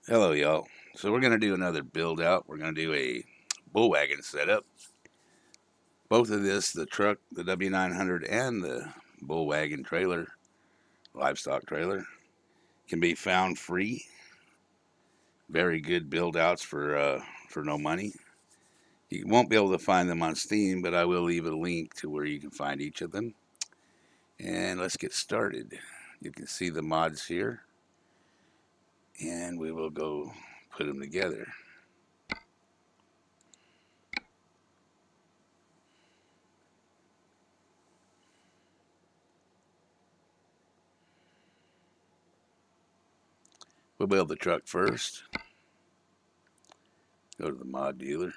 Hello, y'all. So we're going to do another build out. We're going to do a bull wagon setup. Both of this, the truck, the W900, and the bull wagon trailer, livestock trailer, can be found free. Very good build outs for no money. You won't be able to find them on Steam, but I will leave a link to where you can find each of them. And let's get started. You can see the mods here, and we will go put them together. We'll build the truck first. Go to the mod dealer.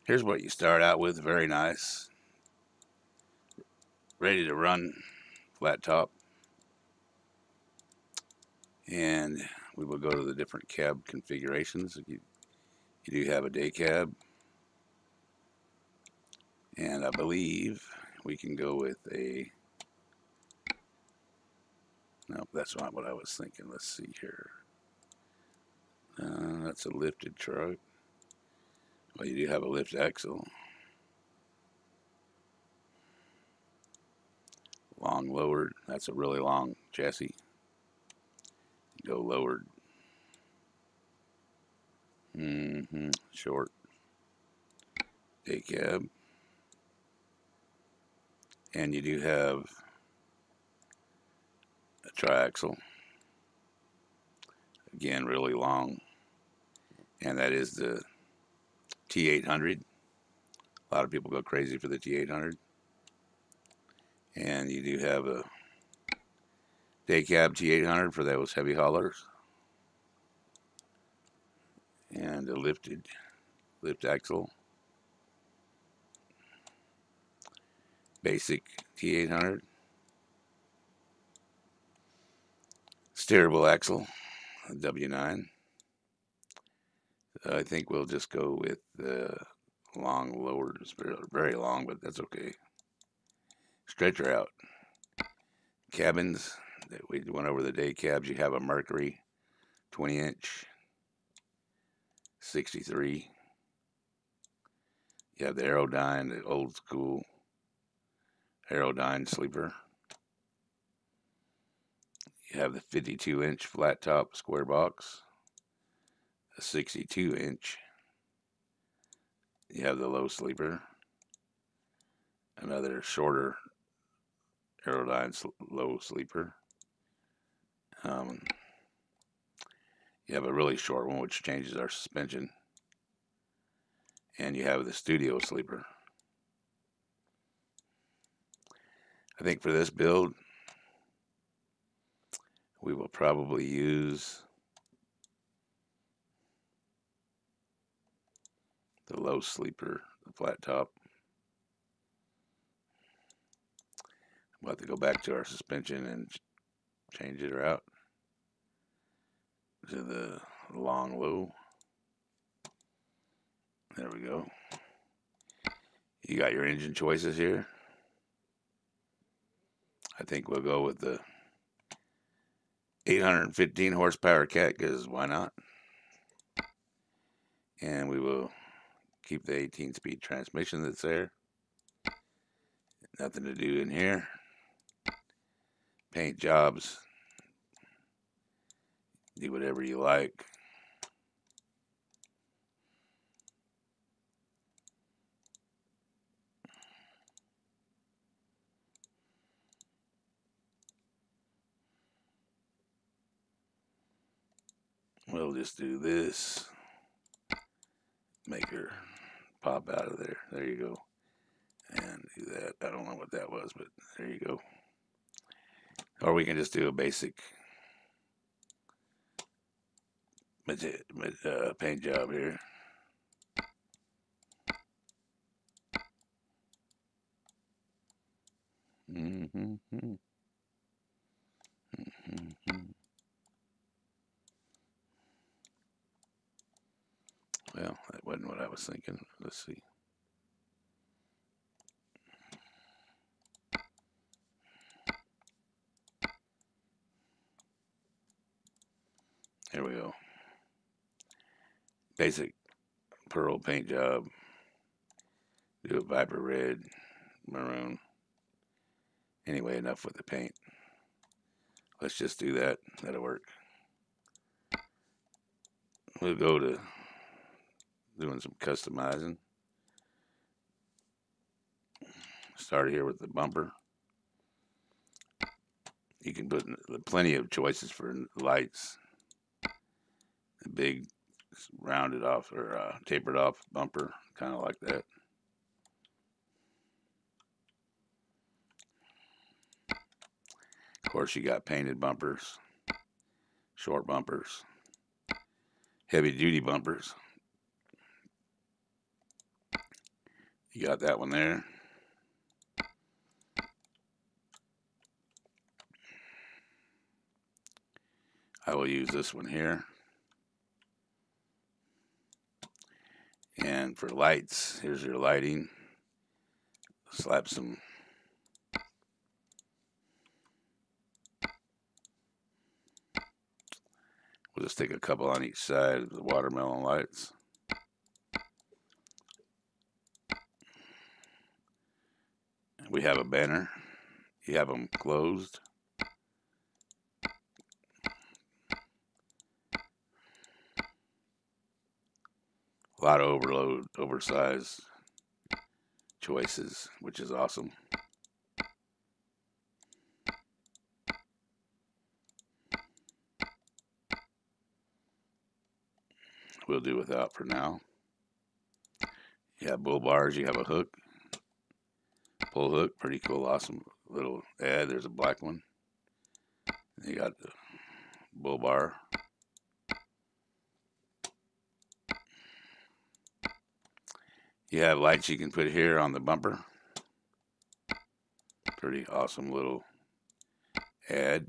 Here's what you start out with. Very nice. Ready to run, flat top. And we will go to the different cab configurations. You do have a day cab. And I believe we can go with a... No, that's not what I was thinking. Let's see here. That's a lifted truck. Well, you do have a lift axle. Long lowered. That's a really long chassis. Go lowered. Short. Day cab. And you do have a triaxle. Again, really long. And that is the T800. A lot of people go crazy for the T800. And you do have a day cab T800 for those heavy haulers. And a lifted lift axle. Basic T800. Steerable axle, W9. I think we'll just go with the long lowered. It's very long, but that's okay. Stretcher out. Cabins. We went over the day cabs. You have a Mercury 20-inch 63. You have the Aerodyne, the old school Aerodyne sleeper. You have the 52-inch flat top square box, a 62-inch. You have the low sleeper, another shorter Aerodyne low sleeper. You have a really short one, which changes our suspension. And you have the studio sleeper. I think for this build, we will probably use the low sleeper, the flat top. We'll have to go back to our suspension and change it out to the long low. There we go. You got your engine choices here. I think we'll go with the 815 horsepower cat, because why not? And we will keep the 18-speed transmission that's there. Nothing to do in here. Paint jobs. Do whatever you like. We'll just do this. Make her pop out of there. There you go. And do that. I don't know what that was, but there you go. Or we can just do a basic paint job here. Well, that wasn't what I was thinking. Let's see. There we go. Basic pearl paint job. Do a viper red, maroon. Anyway, enough with the paint. Let's just do that. That'll work. We'll go to doing some customizing. Start here with the bumper. You can put plenty of choices for lights. A big rounded off or tapered off bumper, kind of like that. Of course, you got painted bumpers, short bumpers, heavy duty bumpers. You got that one there. I will use this one here. And for lights, here's your lighting. Slap some we'll just take a couple on each side of the watermelon lights. We have a banner. You have them closed. A lot of oversized choices, which is awesome. We'll do without for now. You have bull bars, you have a hook, pull hook, pretty cool, awesome little ad. There's a black one. You got the bull bar. You have lights you can put here on the bumper. Pretty awesome little ad.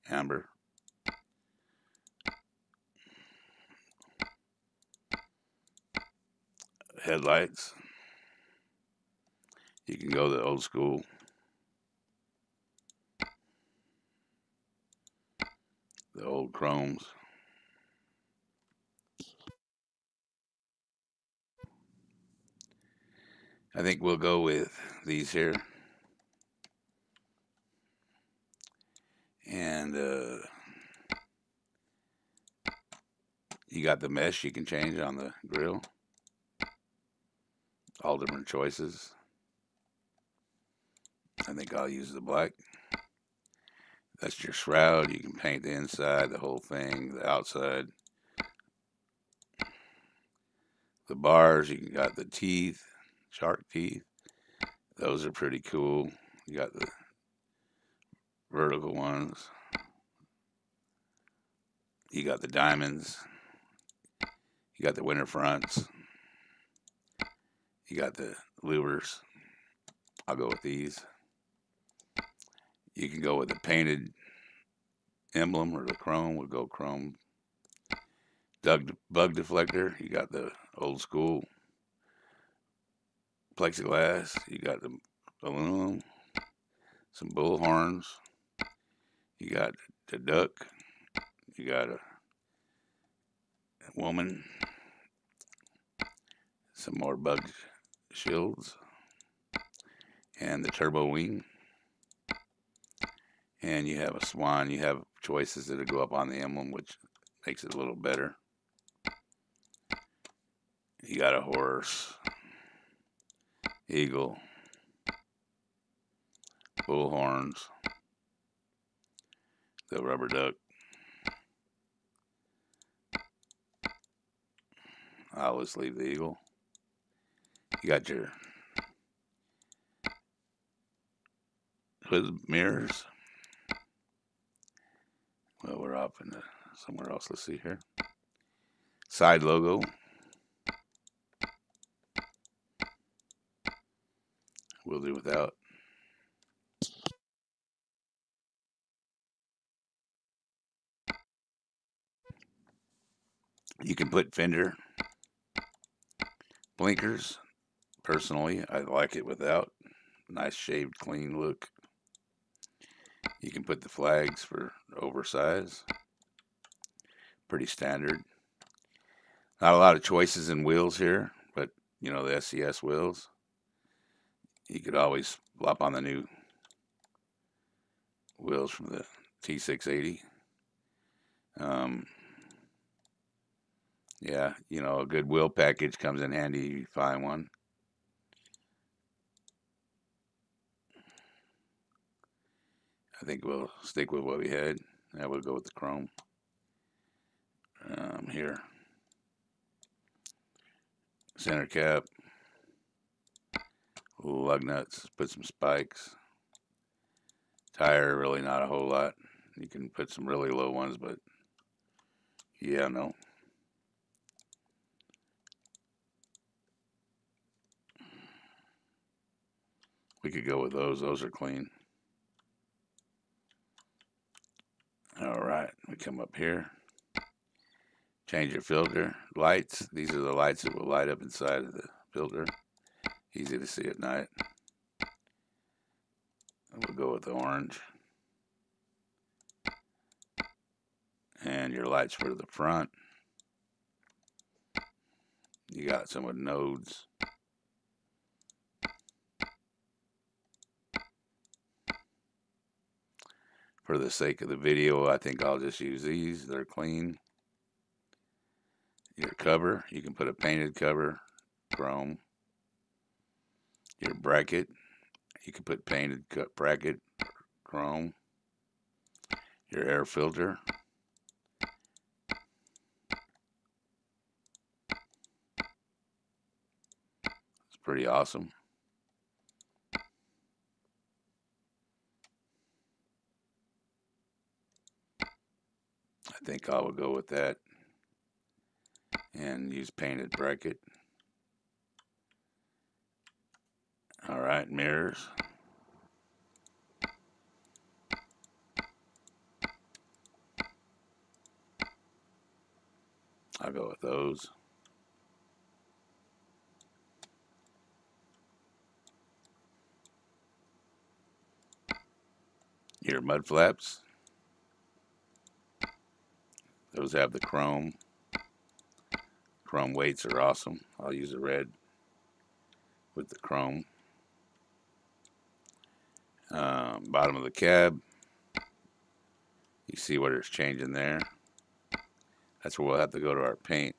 Amber. Headlights. You can go the old school. The old chromes. I think we'll go with these here. And you got the mesh you can change on the grill. All different choices. I think I'll use the black. That's your shroud. You can paint the inside, the whole thing, the outside. The bars, you got the teeth, shark teeth. Those are pretty cool. You got the vertical ones. You got the diamonds. You got the winter fronts. You got the louvers. I'll go with these. You can go with the painted emblem or the chrome. We'll go chrome. Bug deflector. You got the old school plexiglass. You got the aluminum. Some bull horns. You got the duck. You got a woman. Some more bug shields. And the turbo wing. And you have a swan. You have choices that'll go up on the emblem, which makes it a little better. You got a horse, eagle, bull horns, the rubber duck. I always leave the eagle. You got your hood mirrors. Well, we're off into somewhere else. Let's see here. Side logo. We'll do without. You can put fender, blinkers, Personally, I like it without. Nice shaved, clean look. You can put the flags for oversize. Pretty standard. Not a lot of choices in wheels here, but you know, the SCS wheels. You could always flop on the new wheels from the T680. Yeah, you know, a good wheel package comes in handy if you find one. I think we'll stick with what we had. Now we'll go with the chrome. Here, center cap, lug nuts, put some spikes. Tire, really not a whole lot. You can put some really low ones, but yeah, no. We could go with those. Those are clean. All right, we come up here. Change your filter. Lights. These are the lights that will light up inside of the filter. Easy to see at night. We'll go with the orange. And your lights for the front. You got some with nodes. For the sake of the video, I think I'll just use these. They're clean. Your cover, you can put a painted cover, chrome. Your bracket, you can put painted bracket, chrome. Your air filter. It's pretty awesome. I think I will go with that and use painted bracket. All right, mirrors. I'll go with those. Your mud flaps. Those have the chrome. Chrome weights are awesome. I'll use the red with the chrome. Bottom of the cab. You see what it's changing there. That's where we'll have to go to our paint.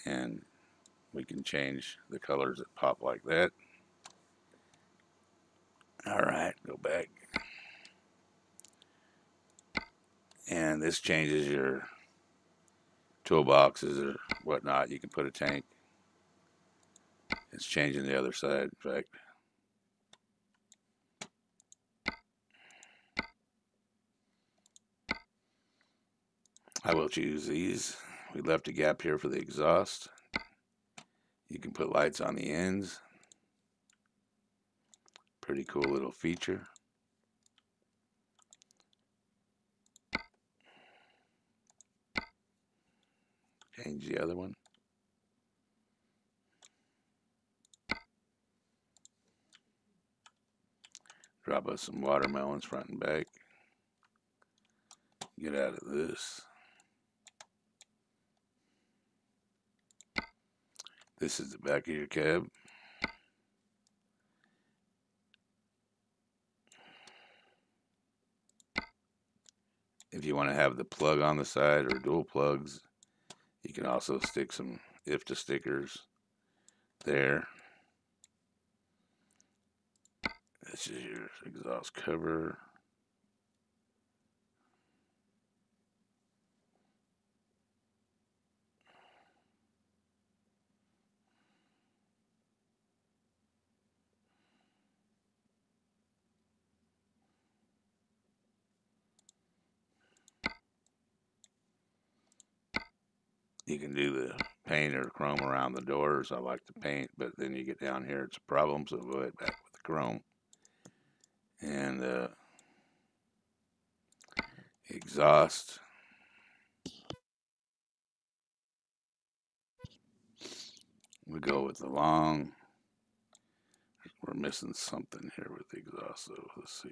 And we can change the colors that pop like that. All right, go back. And this changes your toolboxes or whatnot. You can put a tank. It's changing the other side, in fact. I will choose these. We left a gap here for the exhaust. You can put lights on the ends. Pretty cool little feature. Change the other one. Drop us some watermelons front and back. Get out of this. This is the back of your cab. If you want to have the plug on the side or dual plugs, you can also stick some IFTA stickers there. This is your exhaust cover. You can do the paint or chrome around the doors. I like the paint, but then you get down here, it's a problem, so go ahead back with the chrome. And exhaust. We go with the long. We're missing something here with the exhaust, so let's see.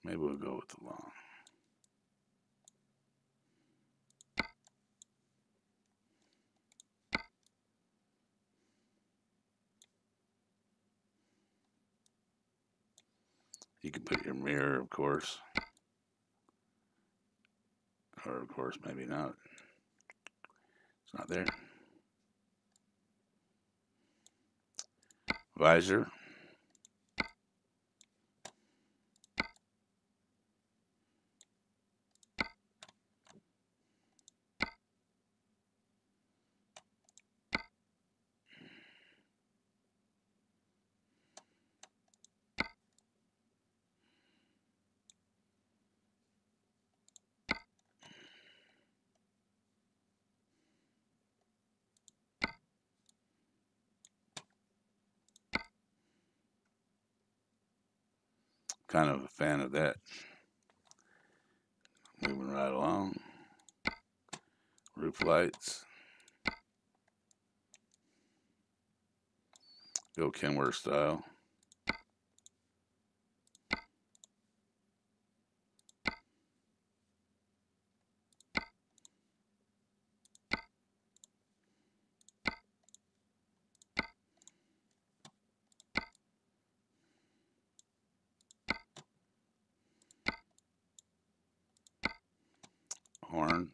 Maybe we'll go with the long. You can put your mirror, of course. Or, of course, maybe not. It's not there. Visor. Kind of a fan of that. Moving right along. Roof lights. Go Kenworth style. Horns.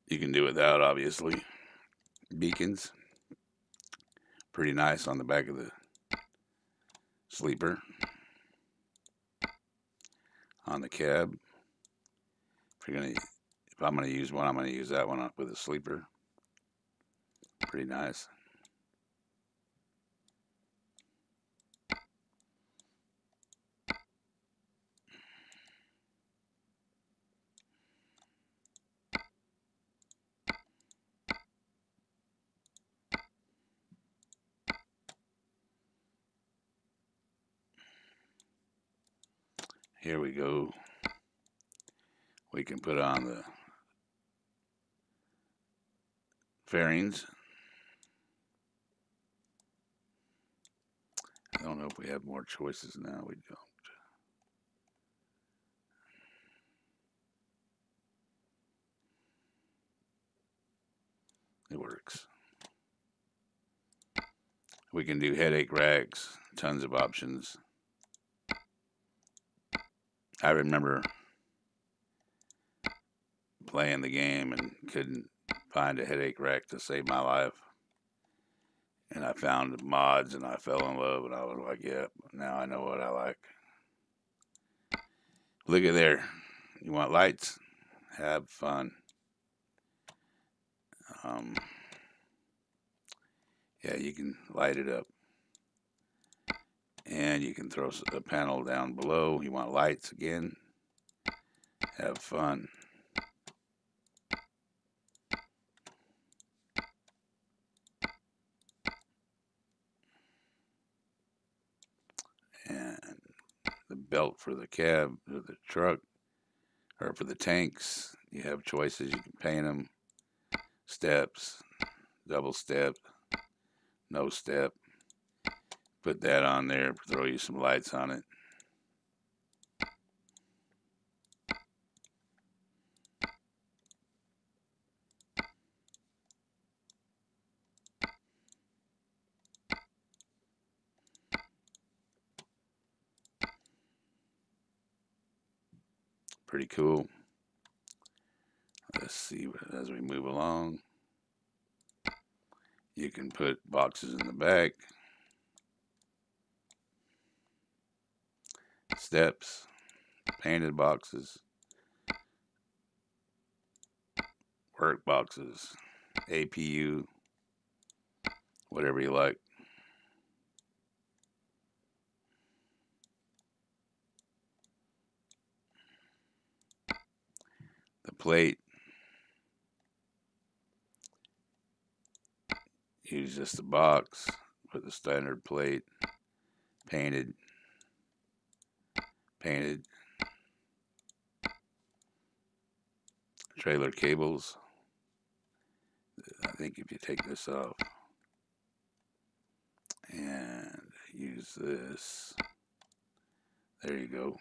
You can do without, obviously. Beacons. Pretty nice on the back of the sleeper. On the cab. If I'm gonna use one, I'm gonna use that one with a sleeper. Pretty nice. Here we go. We can put on the fairings. I don't know if we have more choices now. We don't. It works. We can do headache racks. Tons of options. I remember playing the game and couldn't find a headache rack to save my life. And I found mods and I fell in love and I was like, yep, now I know what I like. Look at there. You want lights? Have fun. Yeah, you can light it up. And you can throw a panel down below. You want lights again? Have fun. And the belt for the cab, or the truck, or for the tanks, you have choices. You can paint them. Steps, double step, no step. Put that on there, throw you some lights on it. Pretty cool. Let's see as we move along. You can put boxes in the back, steps, painted boxes, work boxes, APU, whatever you like. The plate, use just a box, put the standard plate, painted. Trailer cables. I think if you take this off and use this, there you go.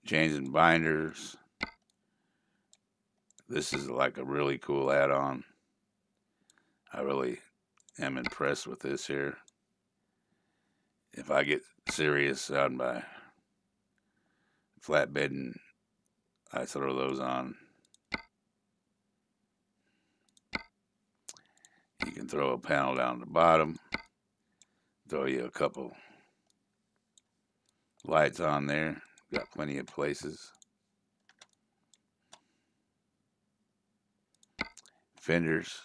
Changing binders. This is like a really cool add-on. I really am impressed with this here. If I get serious on my flatbedding, I throw those on. You can throw a panel down the bottom, throw you a couple lights on there. Got plenty of places. Fenders.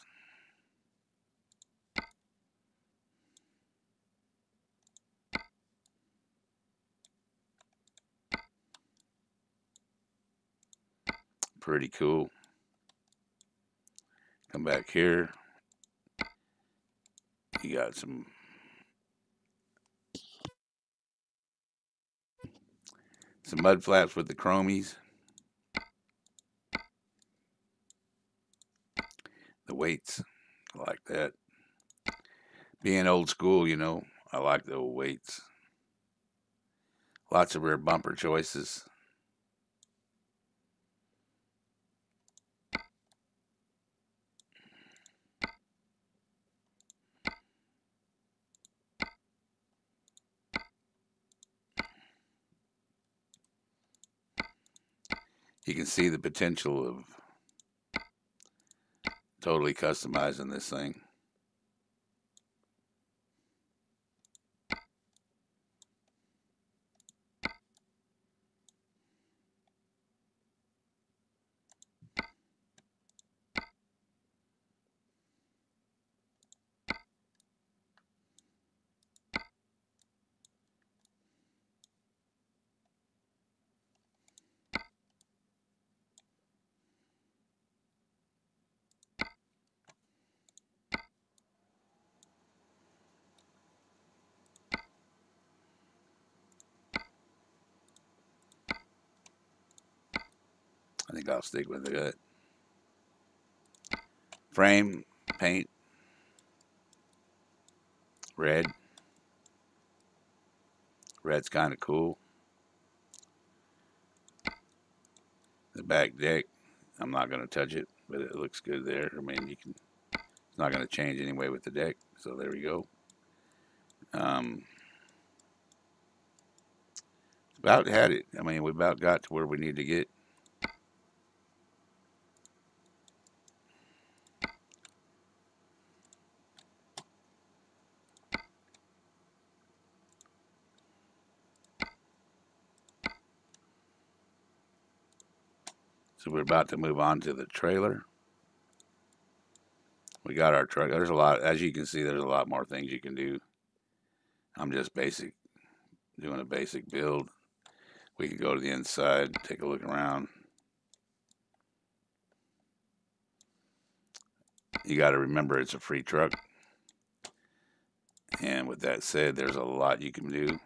Pretty cool. Come back here. You got some mud flaps with the chromies. The weights, I like that. Being old school, you know, I like the old weights. Lots of rear bumper choices. You can see the potential of totally customizing this thing. I think I'll stick with it. Frame, paint, red. Red's kind of cool. The back deck, I'm not going to touch it, but it looks good there. I mean, it's not going to change anyway with the deck. So there we go. About had it. I mean, we about got to where we need to get. So we're about to move on to the trailer. We got our truck. There's a lot, as you can see, there's a lot more things you can do. I'm just doing a basic build. We can go to the inside, take a look around. You got to remember it's a free truck. And with that said, there's a lot you can do.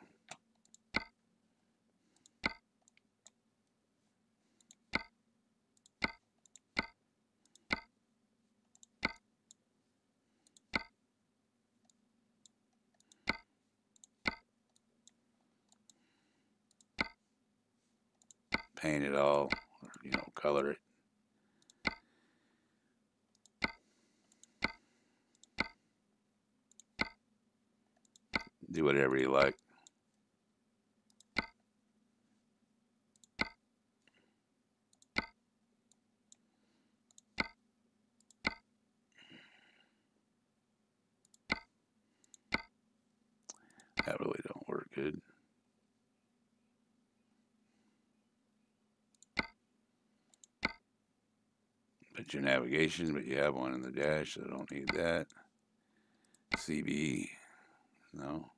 Paint it all, or, you know, color it. Do whatever you like. That really don't work good. Put your navigation, but you have one in the dash, so I don't need that. CB, no.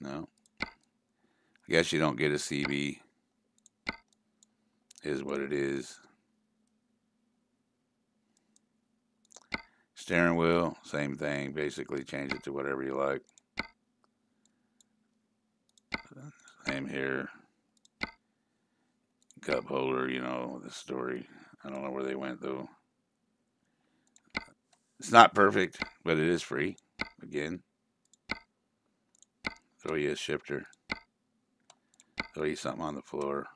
No. I guess you don't get a CB, is what it is. Steering wheel, same thing. Basically, change it to whatever you like. Same here. Cup holder, you know, the story. I don't know where they went, though. It's not perfect, but it is free. Again. Throw you a shifter. Throw you something on the floor.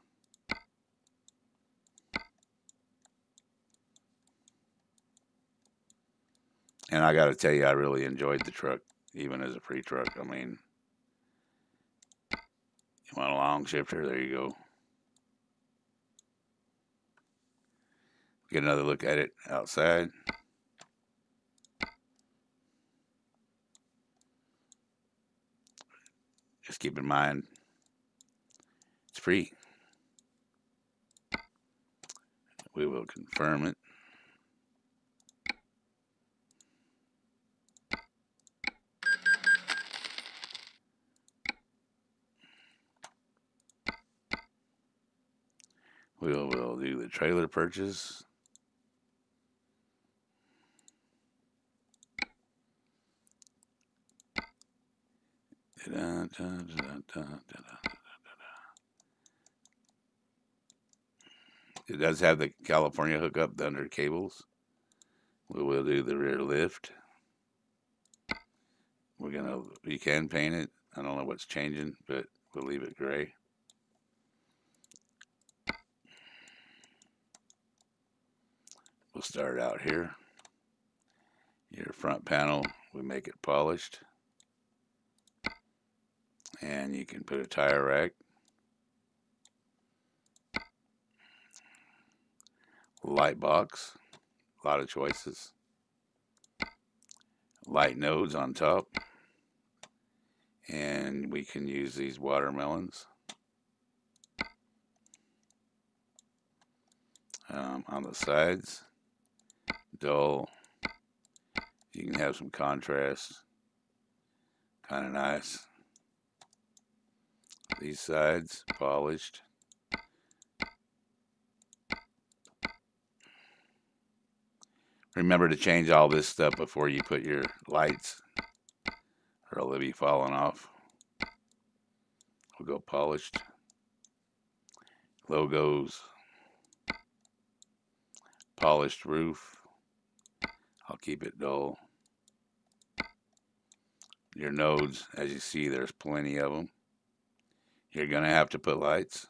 And I got to tell you, I really enjoyed the truck, even as a free truck. I mean, you want a long shifter? There you go. Get another look at it outside. Just keep in mind, it's free. We will confirm it. We will do the trailer purchase. It does have the California hookup, the under cables. We will do the rear lift. We can paint it. I don't know what's changing, but we'll leave it gray. We'll start out here. Your front panel, we make it polished. And you can put a tire rack. Light box, a lot of choices. Light nodes on top. And we can use these watermelons. On the sides, dull. You can have some contrast. Kind of nice. These sides, polished. Remember to change all this stuff before you put your lights, or they'll be falling off. We'll go polished. Logos. Polished roof. I'll keep it dull. Your nodes, as you see, there's plenty of them. You're going to have to put lights.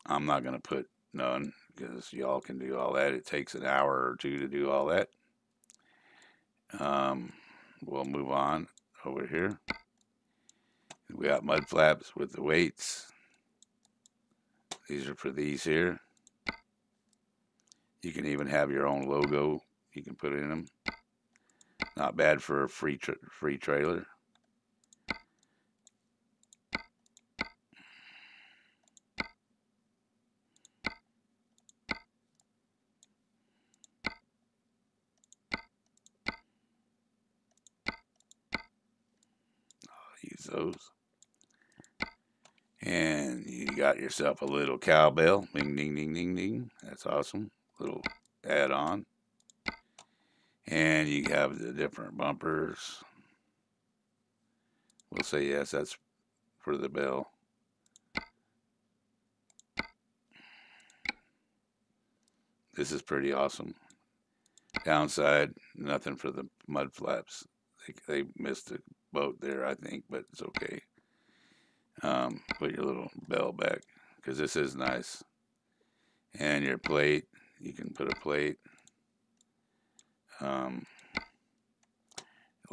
I'm not going to put none because y'all can do all that. It takes an hour or two to do all that. We'll move on over here. We got mud flaps with the weights. These are for these here. You can even have your own logo. You can put in them. Not bad for a free trailer. I'll use those. And you got yourself a little cowbell. Ding, ding, ding, ding, ding. That's awesome. Little add-on. And you have the different bumpers. We'll say yes, that's for the bell. This is pretty awesome. Downside, nothing for the mud flaps. They missed a boat there, I think, but it's okay. Put your little bell back because this is nice. And your plate, you can put a plate.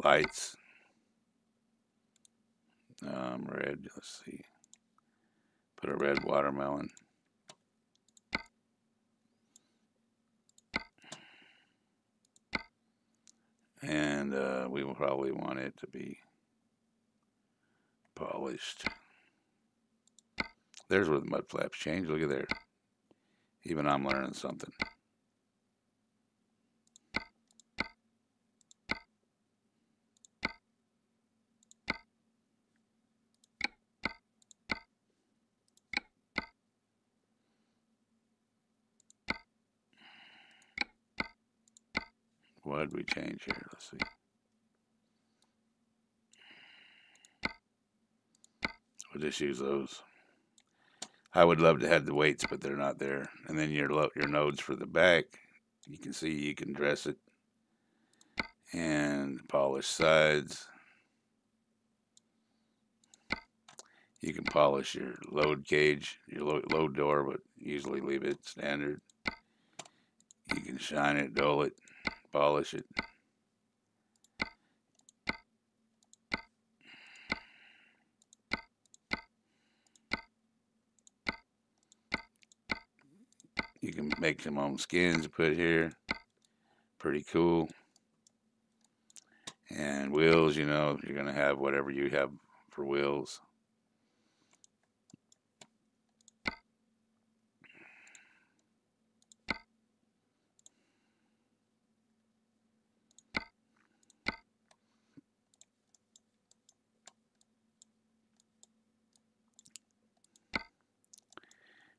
Lights, Red. Let's see. Put a red watermelon. And we will probably want it to be polished. There's where the mud flaps change. Look at there. Even I'm learning something. What did we change here? Let's see. We'll just use those. I would love to have the weights, but they're not there. And then your nodes for the back, you can see you can dress it and polish sides. You can polish your load cage, your load door, but usually leave it standard. You can shine it, dull it, polish it. You can make some own skins to put here. Pretty cool. And wheels, you know, you're going to have whatever you have for wheels.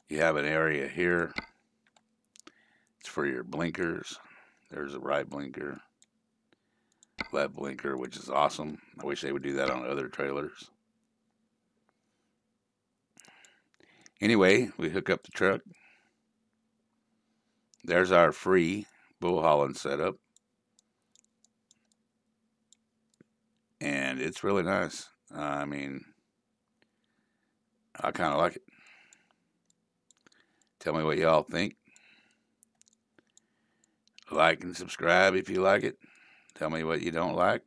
You have an area here. It's for your blinkers. There's a right blinker, left blinker, which is awesome. I wish they would do that on other trailers. Anyway, we hook up the truck. There's our free bull hauling setup. And it's really nice. I mean, I kind of like it. Tell me what y'all think. Like and subscribe if you like it. Tell me what you don't like.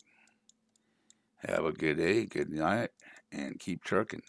Have a good day, good night, and keep trucking.